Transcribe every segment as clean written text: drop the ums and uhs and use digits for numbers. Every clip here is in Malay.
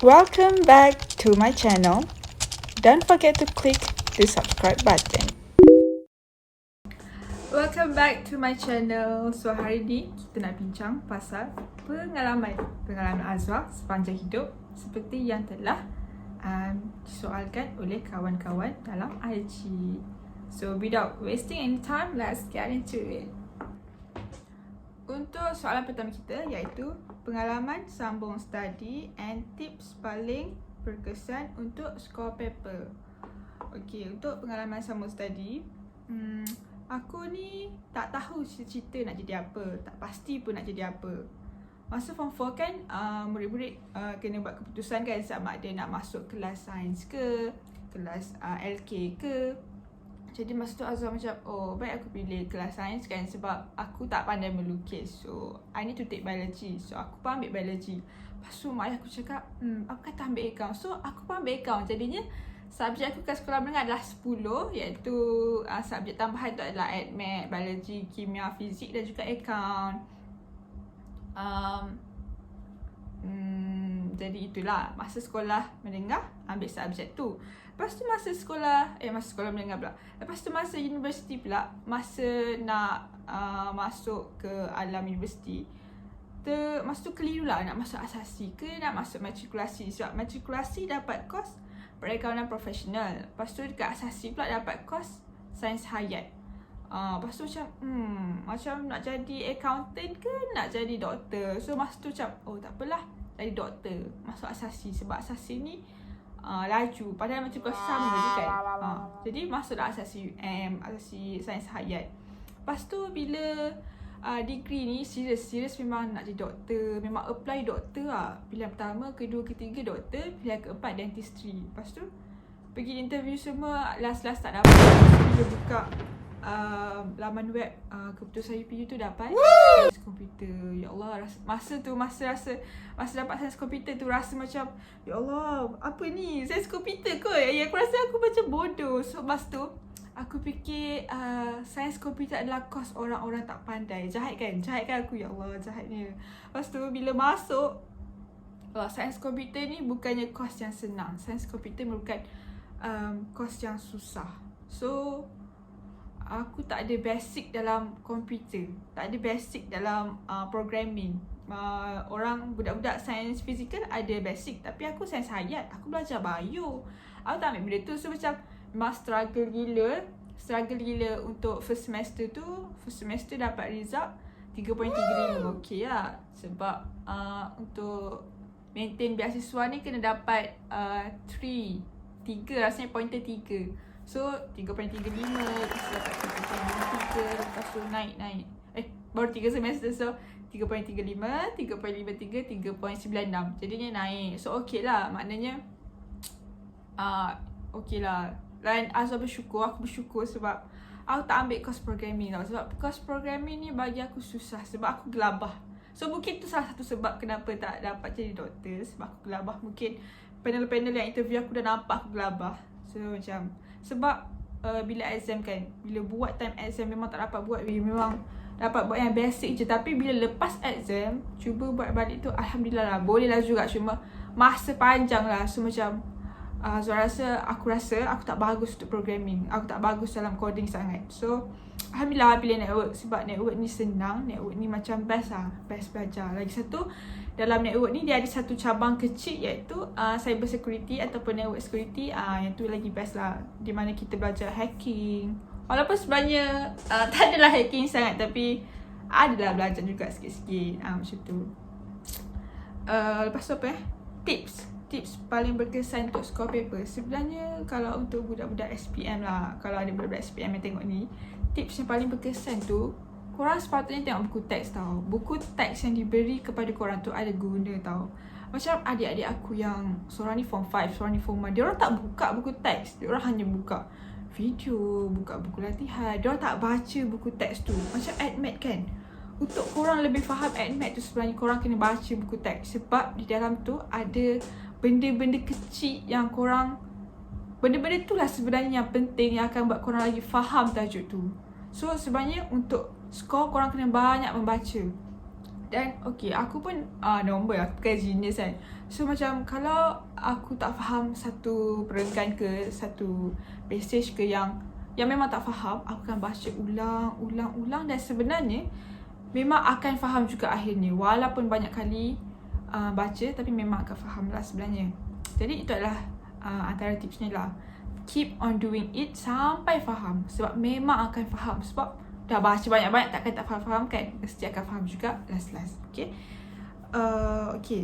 Welcome back to my channel. Don't forget to click the subscribe button. Welcome back to my channel. So hari ni kita nak bincang pasal pengalaman Azwar sepanjang hidup seperti yang telah disoalkan oleh kawan-kawan dalam IG. So without wasting any time, let's get into it. Untuk soalan pertama kita iaitu pengalaman sambung study and tips paling berkesan untuk skor paper. Okey, untuk pengalaman sambung study, aku ni tak tahu cita-cita nak jadi apa, tak pasti pun nak jadi apa. Masa form 4 kan, murid-murid kena buat keputusan kan, sama ada nak masuk kelas sains ke, kelas LK ke. Jadi masa tu Azwar macam, oh baik aku pilih kelas sains kan, sebab aku tak pandai melukis. So I need to take biology. So aku pun ambil biology. Lepas tu mak ayah aku cakap, aku kata ambil account. So aku pun ambil account. Jadinya subjek aku kat sekolah menengah adalah 10, iaitu subjek tambahan tu adalah admat, biology, kimia, fizik dan juga account. Jadi itulah masa sekolah menengah ambil subjek tu. Lepas tu masa sekolah menengah pula. Lepas tu masa universiti pula, masa nak masuk ke alam universiti, masa tu keliru lah nak masuk asasi ke nak masuk matrikulasi. Sebab matrikulasi dapat kos perakaunan profesional. Lepas tu dekat asasi pula dapat kos sains hayat. Lepas tu macam nak jadi accountant ke nak jadi doktor. So masa tu macam, oh tak apalah, jadi doktor, masuk asasi. Sebab asasi ni laju, padahal matrikulasi sama je kan. Jadi masuklah asasi asasi sains hayat. Lepas tu bila degree ni serius memang nak jadi doktor, memang apply doktor lah. Pilihan pertama, kedua, ketiga doktor, pilihan keempat dentistry. Lepas tu pergi interview semua, last tak dapat. Bila buka laman web keputusan UPU tu dapat sains komputer. Ya Allah, masa dapat sains komputer tu rasa macam, ya Allah, apa ni sains komputer kot. Aku rasa aku macam bodoh. So masa tu aku fikir sains komputer adalah kos orang-orang tak pandai. Jahat kan aku, ya Allah, jahatnya. Lepas tu bila masuk, sains komputer ni bukannya kos yang senang. Sains komputer merupakan kos yang susah. So aku tak ada basic dalam komputer, tak ada basic dalam programming. Budak-budak sains fizikal ada basic, tapi aku sains hayat, aku belajar bio. Aku tak ambil benda tu. So macam memang struggle gila untuk first semester tu. First semester dapat result 3.35. Okey lah. Sebab untuk maintain beasiswa ni kena dapat 3 rasanya, pointer 3. So 3.35, lepas dapat 3.53, lepas tu naik. Baru 3 semester. So 3.35, 3.53, 3.96. Jadinya naik. So okey lah, maknanya okey lah. Dan Azwar aku bersyukur sebab aku tak ambil course programming tau. Sebab course programming ni bagi aku susah, sebab aku gelabah. So mungkin tu salah satu sebab kenapa tak dapat jadi doktor, sebab aku gelabah. Mungkin panel-panel yang interview aku dah nampak aku gelabah. So macam, sebab bila exam kan, bila buat time exam memang tak dapat buat, memang dapat buat yang basic je. Tapi bila lepas exam, cuba buat balik tu, Alhamdulillah lah, boleh lah juga. Cuma masa panjang lah. So macam aku rasa aku tak bagus untuk programming. Aku tak bagus dalam coding sangat. So Alhamdulillah pilih network, sebab network ni senang. Network ni macam best lah, best belajar. Lagi satu, dalam network ni dia ada satu cabang kecil, iaitu cyber security ataupun network security. Yang tu lagi best lah, di mana kita belajar hacking. Walaupun sebenarnya tak adalah hacking sangat, tapi adalah belajar juga sikit-sikit. Macam tu. Lepas tu apa tips paling berkesan untuk skor paper. Sebenarnya kalau untuk budak-budak SPM lah, kalau ada budak-budak SPM yang tengok ni, tips yang paling berkesan tu, korang sepatutnya tengok buku teks tau. Buku teks yang diberi kepada korang tu ada guna tau. Macam adik-adik aku yang seorang ni form 5, seorang ni form 1, diorang tak buka buku teks. Diorang hanya buka video, buka buku latihan. Diorang tak baca buku teks tu. Macam admat kan, untuk korang lebih faham admat tu, sebenarnya korang kena baca buku teks. Sebab di dalam tu ada benda-benda kecil yang benda-benda tu lah sebenarnya yang penting, yang akan buat korang lagi faham tajuk tu. So sebenarnya untuk skor, korang kena banyak membaca. Dan aku pun normal, aku bukan genius kan. So macam kalau aku tak faham satu perenggan ke satu passage ke yang memang tak faham, aku akan baca ulang dan sebenarnya memang akan faham juga akhirnya. Walaupun banyak kali baca, tapi memang akan faham lah sebenarnya. Jadi itu adalah antara tipsnya lah. Keep on doing it sampai faham. Sebab memang akan faham. Sebab dah baca banyak-banyak takkan tak faham kan. Mesti akan faham juga last-last. Okay,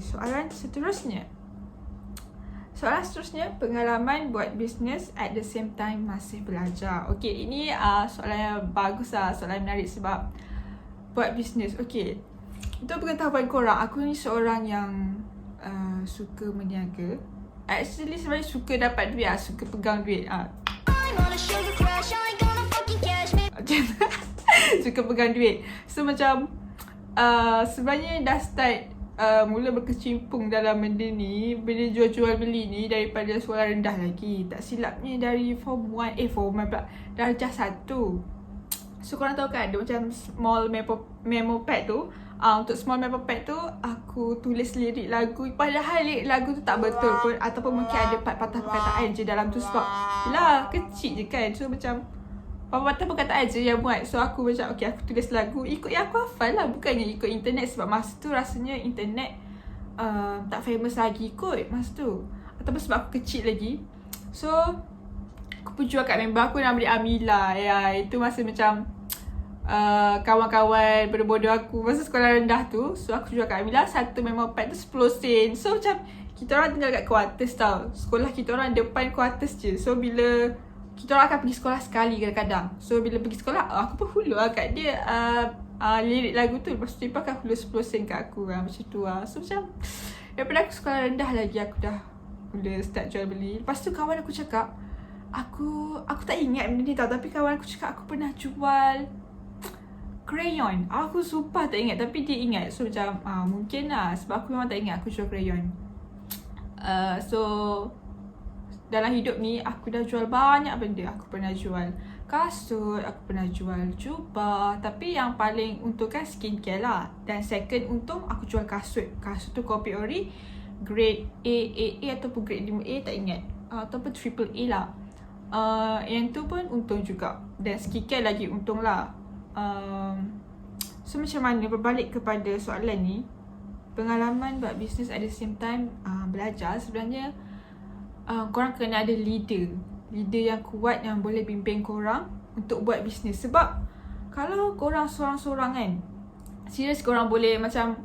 soalan seterusnya. Pengalaman buat bisnes at the same time masih belajar. Okay, ini soalan yang bagus lah. Soalan menarik sebab buat bisnes. Okay, untuk pengetahuan korang, aku ni seorang yang suka meniaga. Actually sebenarnya suka dapat duit, suka pegang duit. Suka pegang duit. So macam sebenarnya dah start mula berkecimpung dalam benda ni, benda jual-jual beli ni daripada sekolah rendah lagi. Tak silapnya dari form 1 pula, darjah 1. So korang tahu kan, ada macam small memo pad tu. Untuk small memo pad tu, aku tulis lirik lagu. Padahal lirik lagu tu tak betul pun, ataupun mungkin ada patah perkataan je dalam tu. Sebab yelah, kecil je kan. So macam patah perkataan je yang buat. So aku macam okay, aku tulis lagu ikut yang aku hafal lah, bukannya ikut internet. Sebab masa tu rasanya internet tak famous lagi kot masa tu, ataupun sebab aku kecil lagi. So aku pun jual kat member aku, nama dia Amila. Ya, itu masa macam kawan-kawan berbodoh aku masa sekolah rendah tu. So aku jual kat Amila, satu memo pad tu 10 sen. So macam kita orang tinggal kat quarters tau. Sekolah kita orang depan quarters je. So bila kita orang akan pergi sekolah sekali kadang-kadang. So bila pergi sekolah, aku pun hulur lah kat dia lirik lagu tu. Lepas tu dia akan hulur 10 sen kat aku lah. Macam tu lah. So macam daripada aku sekolah rendah lagi, aku dah mula start jual beli. Lepas tu kawan aku cakap, Aku tak ingat benda ni tau, tapi kawan aku cakap aku pernah jual crayon. Aku sumpah tak ingat, tapi dia ingat. So macam mungkin lah, sebab aku memang tak ingat aku jual crayon. So dalam hidup ni aku dah jual banyak benda. Aku pernah jual kasut, aku pernah jual jubah. Tapi yang paling untung kan skincare lah. Dan second untung aku jual kasut. Kasut tu Kopi Ori grade A, AA ataupun grade 5A, tak ingat. Ataupun triple A lah. Yang tu pun untung juga. Dan skincare lagi untung lah. So macam mana, berbalik kepada soalan ni, pengalaman buat bisnes at the same time belajar. Sebenarnya korang kena ada leader yang kuat yang boleh bimbing korang untuk buat bisnes. Sebab kalau korang sorang-sorang kan, serius korang boleh macam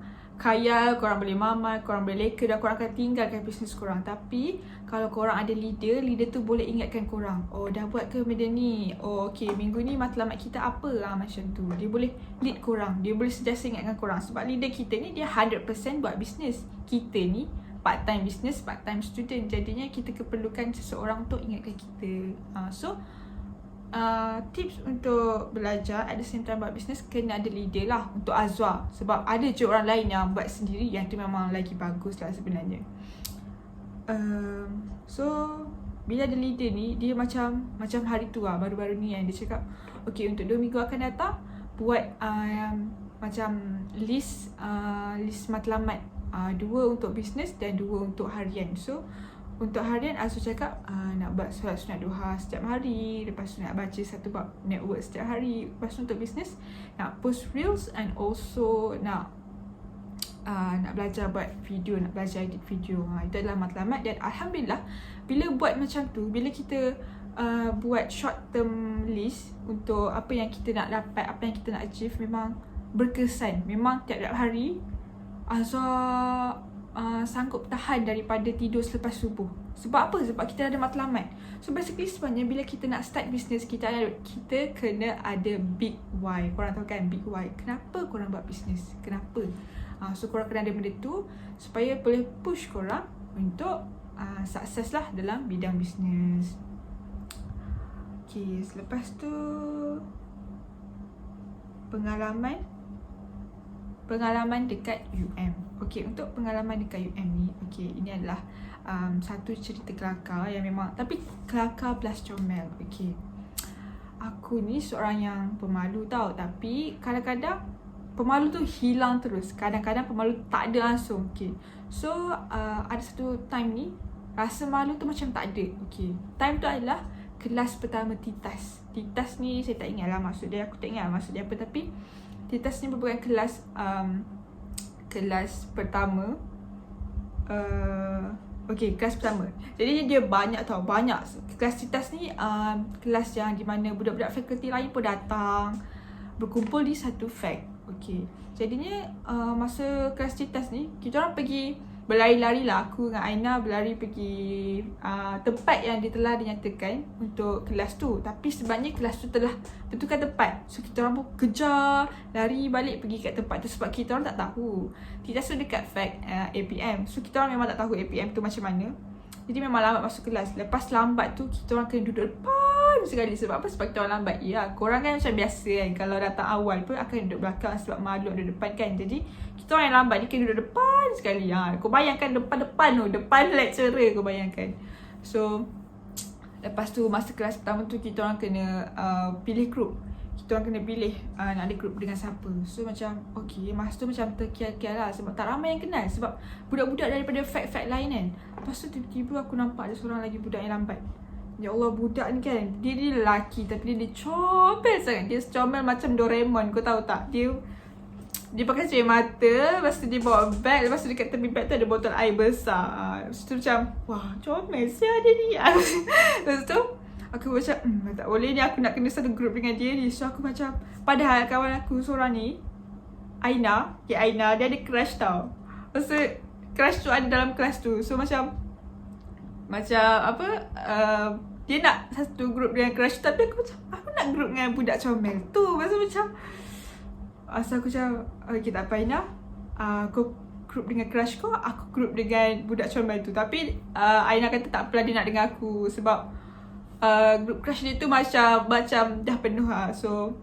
kaya, korang boleh mamat, korang boleh leka dan korang akan tinggalkan bisnes korang. Tapi kalau korang ada leader tu boleh ingatkan korang, oh dah buat ke benda ni, oh okay minggu ni matlamat kita apa macam tu. Dia boleh lead korang, dia boleh sentiasa ingatkan korang. Sebab leader kita ni dia 100% buat bisnes. Kita ni part time business, part time student. Jadinya kita keperlukan seseorang untuk ingatkan kita. So tips untuk belajar at the same time buat bisnes, kena ada leader lah. Untuk Azwa, sebab ada je orang lain yang buat sendiri, yang tu memang lagi bagus lah sebenarnya. So bila ada leader ni, dia macam hari tu lah, baru-baru ni yang dia cakap, okay untuk 2 minggu akan datang buat macam list matlamat, 2 untuk bisnes dan 2 untuk harian. So untuk harian Azul cakap nak buat solat sunat duha setiap hari, lepas tu nak baca satu bab network setiap hari. Lepas tu untuk bisnes nak post reels and also nak belajar buat video, nak belajar edit video. Itu adalah matlamat. Dan Alhamdulillah bila buat macam tu, bila kita buat short term list untuk apa yang kita nak dapat, apa yang kita nak achieve, memang berkesan. Memang tiap-tiap hari Azwa sanggup tahan daripada tidur selepas subuh. Sebab apa? Sebab kita ada matlamat. So basically sebenarnya bila kita nak start business, kita kena ada big why. Korang tahu kan big why, kenapa korang buat business, kenapa? So korang kena ada benda tu supaya boleh push korang untuk sukses lah dalam bidang bisnes. Okay, selepas tu pengalaman dekat UM. Okay, untuk pengalaman dekat UM ni, okay, ini adalah satu cerita kelakar yang memang, tapi kelakar plus comel. Okay, aku ni seorang yang pemalu tau, tapi kadang-kadang pemalu tu hilang terus. Kadang-kadang pemalu tak ada langsung. Okay. So ada satu time ni rasa malu tu macam tak ada. Okay. Time tu adalah kelas pertama TITAS. TITAS ni saya tak ingat lah maksud dia. Aku tak ingat maksud dia apa. Tapi TITAS ni merupakan kelas kelas pertama. Okay, kelas pertama. Jadi dia banyak tau, banyak. Kelas TITAS ni kelas yang di mana budak-budak fakulti lain pun datang berkumpul di satu fak. Okay. Jadinya masa kelas TITAS ni kita orang pergi berlari-lari lah. Aku dengan Aina berlari pergi tempat yang telah dinyatakan untuk kelas tu. Tapi sebenarnya kelas tu telah tentukan tempat. So kita orang pun kejar, lari balik pergi kat tempat tu sebab kita orang tak tahu. TITAS tu dekat fak APM. So kita orang memang tak tahu APM tu macam mana. Jadi memang lambat masuk kelas. Lepas lambat tu kita orang kena duduk depan sekali. Sebab apa? Sebab kita orang lambat. Ya, korang kan macam biasa kan. Kalau datang awal pun akan duduk belakang sebab malu duduk depan kan. Jadi kita orang yang lambat ni kena duduk depan sekali. Kau bayangkan depan-depan tu. Depan lecturer kau bayangkan. So lepas tu masa kelas pertama tu kita orang kena pilih group. Kita orang kena pilih nak ada group dengan siapa. So macam okay, masa tu macam terkial-kial lah sebab tak ramai yang kenal. Sebab budak-budak daripada fak-fak lain kan. Lepas tu tiba-tiba aku nampak ada seorang lagi budak yang lambat. Ya Allah, budak ni kan, dia lelaki tapi dia comel sangat. Dia comel macam Doraemon, kau tahu tak? Dia pakai cermin mata, lepas tu dia bawa beg, lepas tu dekat tepi beg tu ada botol air besar. Lepas tu macam, wah comel siapa dia ni. Lepas tu aku macam tak boleh ni, aku nak kena satu group dengan dia ni. So aku macam, padahal kawan aku seorang ni Aina, dia ada crush tau. Lepas tu crush tu ada dalam kelas tu. So macam apa, dia nak satu group dengan crush, tapi aku macam aku nak group dengan budak comel tu. Lepas tu macam aku macam okay, tak apa Aina, kau group dengan crush kau, aku group dengan budak comel tu. Tapi Aina kata tak apalah, dia nak dengan aku sebab group crush dia tu macam dah penuh lah. So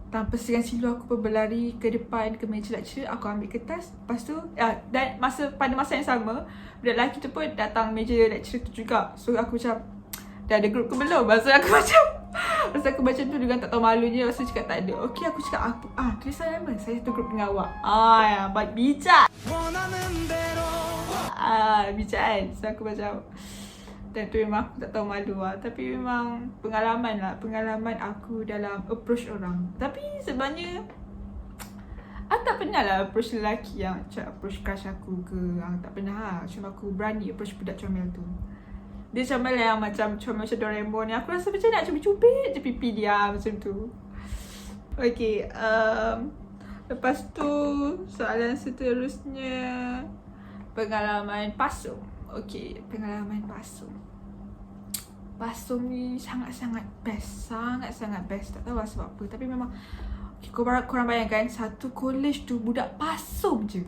tanpa segan silu aku pun berlari ke depan ke meja lecturer. Aku ambil kertas. Lepas tu dan pada masa yang sama budak lelaki tu pun datang meja lecturer tu juga. So aku macam dah ada group ke belum? Masa aku macam tu dengan tak tahu malunya. Masa cakap tak ada. Okay, aku cakap tulisan nama, saya satu group dengan awak. Ya, baik bijak. Bijak kan. So aku macam, dan tu memang aku tak tahu malu lah. Tapi memang pengalaman aku dalam approach orang. Tapi sebenarnya aku tak pernah lah approach lelaki yang macam approach crush aku ke. Tak pernah lah. Cuma aku berani approach budak comel tu. Dia comel yang macam comel macam Doraemon. Aku rasa macam nak cubit-cubit je pipi dia macam tu. Okay, lepas tu soalan seterusnya, pengalaman pasung. Okay, pengalaman pasung. Pasung ni sangat-sangat best. Sangat-sangat best. Tak tahu lah sebab apa. Tapi memang okay, korang bayangkan satu college tu budak pasung je.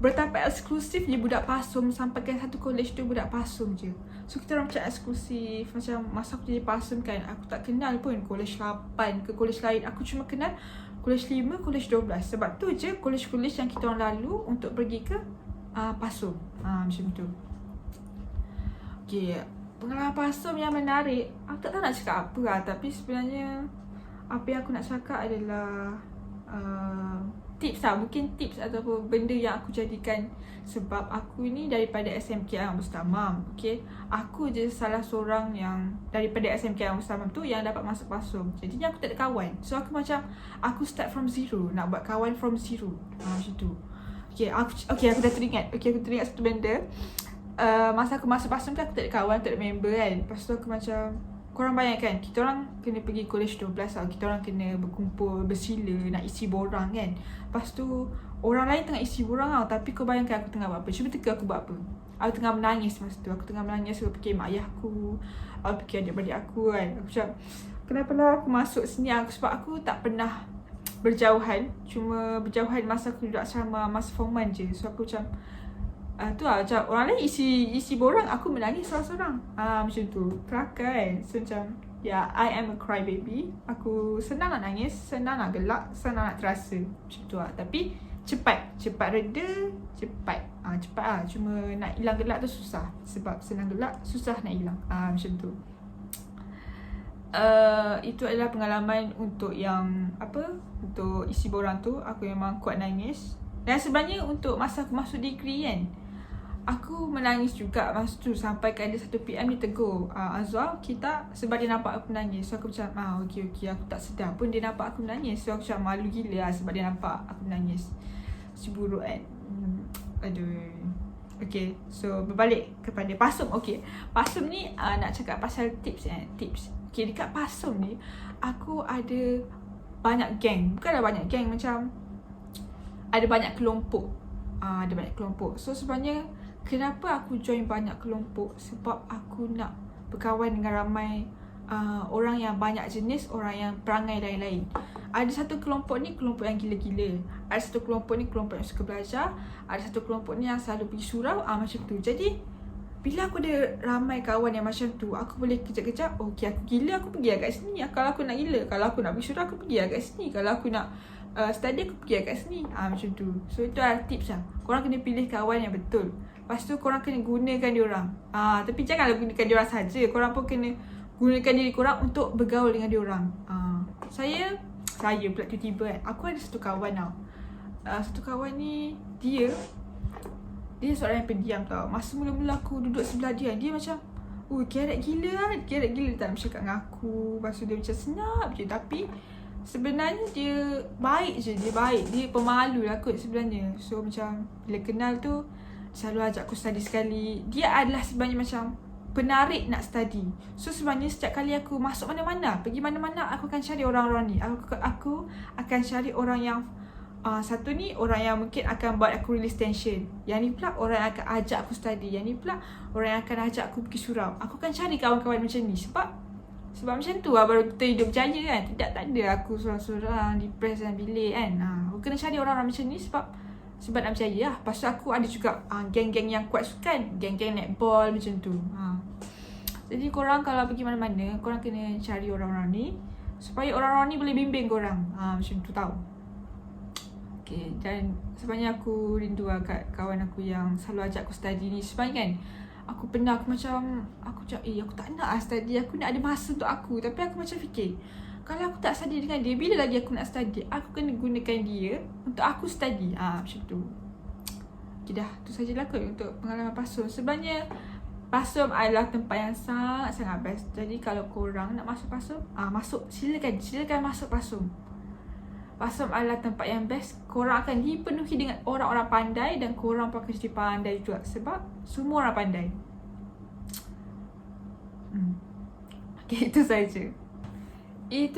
Betapa eksklusif je budak pasung. Sampai kan satu college tu budak pasung je. So kita orang macam eksklusif. Macam masa aku jadi pasung kan, aku tak kenal pun college 8 ke college lain. Aku cuma kenal college 5, college 12. Sebab tu je college-college yang kita orang lalu untuk pergi ke pasung. Macam tu. Okay, pengalaman pasung yang menarik, aku tak tahu nak cakap apa lah. Tapi sebenarnya apa yang aku nak cakap adalah tips lah. Mungkin tips ataupun benda yang aku jadikan. Sebab aku ni daripada SMK Ayam Mustamam. Okay, aku je salah seorang yang daripada SMK Ayam Mustamam tu yang dapat masuk pasung. Jadinya aku tak ada kawan. So aku macam, aku start from zero. Nak buat kawan from zero. Macam tu. Okay, aku dah teringat. Okay, aku teringat satu benda. Masa aku masuk pasung kan, aku tak ada kawan, tak ada member kan. Lepas tu aku macam, korang bayangkan, kita orang kena pergi college 12 tau. Kita orang kena berkumpul, bersila, nak isi borang kan. Lepas tu, orang lain tengah isi borang tau. Tapi kau bayangkan aku tengah buat apa. Cuba teka aku buat apa. Aku tengah menangis masa tu. Aku tengah menangis, aku fikir mak ayah aku, aku fikir adik-adik aku kan. Aku macam, kenapa lah aku masuk sini. Sebab aku tak pernah berjauhan. Cuma berjauhan masa aku duduk asrama, masa form 1 je. So aku macam, tu lah, macam orang lain isi borang, aku menangis seorang-seorang. Macam tu. Kelakar kan. So macam, I am a crybaby. Aku senang nak nangis, senang nak gelak, senang nak terasa. Macam tu lah. Tapi cepat reda, cepat lah. Cuma nak hilang gelak tu susah. Sebab senang gelak, susah nak hilang. Macam tu. itu adalah pengalaman untuk yang untuk isi borang tu. Aku memang kuat nangis. Dan sebenarnya untuk masa aku masuk degree kan, aku menangis juga masa tu sampai kan ada satu PM dia tegur, Azwa, kita, sebab dia nampak aku menangis. So aku macam okey aku tak sedar pun dia nampak aku menangis. So aku macam malu gila sebab dia nampak aku menangis. Cemburu kan. Aduh. Okay, so berbalik kepada PASUM. Okay, PASUM ni nak cakap pasal tips. Okay, dekat PASUM ni aku ada banyak geng. Bukanlah banyak geng, macam ada banyak kelompok. Ada banyak kelompok. So sebenarnya kenapa aku join banyak kelompok? Sebab aku nak berkawan dengan ramai orang yang banyak jenis, orang yang perangai lain-lain. Ada satu kelompok ni kelompok yang gila-gila. Ada satu kelompok ni kelompok yang suka belajar. Ada satu kelompok ni yang selalu pergi surau, macam tu. Jadi bila aku ada ramai kawan yang macam tu, aku boleh kejap-kejap, okay, aku gila, aku pergi agak sini. Kalau aku nak gila, kalau aku nak pergi surau, aku pergi agak sini. Kalau aku nak study, aku pergi agak sini. Macam tu. So itu adalah tips lah. Korang kena pilih kawan yang betul. Lepas tu korang kena gunakan diorang. Tapi janganlah gunakan diorang saja. Korang pun kena gunakan diri korang untuk bergaul dengan diorang. Saya pula tiba-tiba kan, aku ada satu kawan tau. Satu kawan ni, dia seorang yang pendiam tau. Masa mula-mula aku duduk sebelah dia macam, kerek gila lah. Kerek gila tak nak bercakap dengan aku. Lepas tu dia macam senyap je. Tapi sebenarnya dia baik je. Dia pemalu lah kot sebenarnya. So macam bila kenal tu, selalu ajak aku study sekali. Dia adalah sebenarnya macam penarik nak study. So sebenarnya setiap kali aku masuk mana-mana, pergi mana-mana, aku akan cari orang-orang ni. Aku akan cari orang yang satu ni orang yang mungkin akan buat aku release tension. Yang ni pula orang yang akan ajak aku study. Yang ni pula orang yang akan ajak aku pergi surau. Aku akan cari kawan-kawan macam ni. Sebab macam tu lah baru kita hidup berjaya kan. Tak ada aku sorang-sorang depressed dalam bilik kan. Aku kena cari orang-orang macam ni sebab nak berjaya lah. Lepas tu aku ada juga geng-geng yang kuat sukan. Geng-geng netball macam tu. Jadi korang kalau pergi mana-mana, korang kena cari orang-orang ni supaya orang-orang ni boleh bimbing korang. Macam tu tau. Okay, dan sebenarnya aku rindu lah kat kawan aku yang selalu ajak aku study ni. Sebenarnya kan, aku macam aku tak nak lah study. Aku nak ada masa untuk aku. Tapi aku macam fikir, kalau aku tak study dengan dia, bila lagi aku nak study? Aku kena gunakan dia untuk aku study. Macam tu. Okay dah, tu sajalah kot untuk pengalaman PASUM. Sebenarnya PASUM adalah tempat yang sangat-sangat best. Jadi kalau korang nak masuk PASUM, silakan masuk PASUM. PASUM adalah tempat yang best. Korang akan dipenuhi dengan orang-orang pandai dan korang pun akan jadi pandai juga. Sebab semua orang pandai. Okay, itu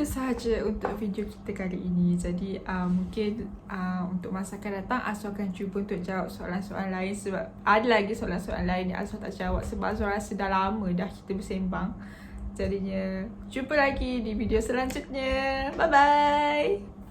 sahaja untuk video kita kali ini. Jadi mungkin untuk masa akan datang Azwa akan cuba untuk jawab soalan-soalan lain. Sebab ada lagi soalan-soalan lain yang Azwa tak jawab. Sebab Azwa rasa dah lama dah kita bersembang. Jadinya jumpa lagi di video selanjutnya. Bye bye.